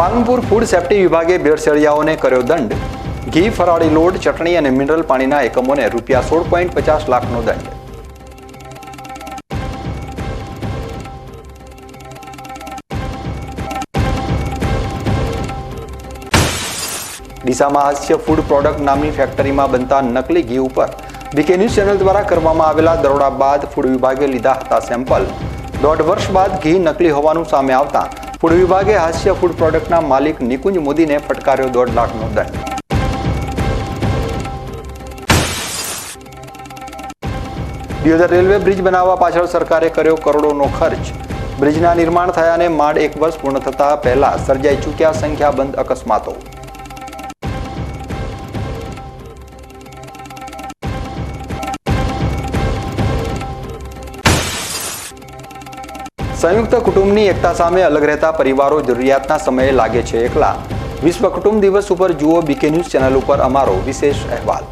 Palanpur food safety વિભાગે ભેળસેળિયાઓને કર્યો દંડ. ઘી, ફરાળી લોટ, ચટણી અને મિનરલ પાણીના એકમોને ₹16.50 લાખનો દંડ. ડીસામાં હાસ્ય ફૂડ પ્રોડક્ટ નામની ફેક્ટરીમાં બનતા નકલી ઘી ઉપર બીકે ન્યૂઝ ચેનલ દ્વારા કરવામાં આવેલા દરોડા બાદ ફૂડ વિભાગે લીધા હતા સેમ્પલ. 1.5 વર્ષ બાદ ઘી નકલી હોવાનું સામે આવતા ફૂડ વિભાગે હાસ્ય ફૂડ પ્રોડક્ટના માલિક નિકુંજ મોદીને ફટકાર્યો 1.5 લાખનો દંડ. દિયોદર રેલવે બ્રિજ બનાવવા પાછળ સરકારે કર્યો કરોડોનો ખર્ચ. બ્રિજના નિર્માણ થયાને માંડ 1 વર્ષ પૂર્ણ થતા પહેલા સર્જાઈ ચૂક્યા સંખ્યાબંધ અકસ્માતો. સંયુક્ત કુટુંબની એકતા સામે અલગ રહેતા પરિવારો જરૂરિયાતના સમયે લાગે છે એકલા. વિશ્વ કુટુંબ દિવસ ઉપર જુઓ બીકે ન્યૂઝ ચેનલ ઉપર અમારો વિશેષ અહેવાલ.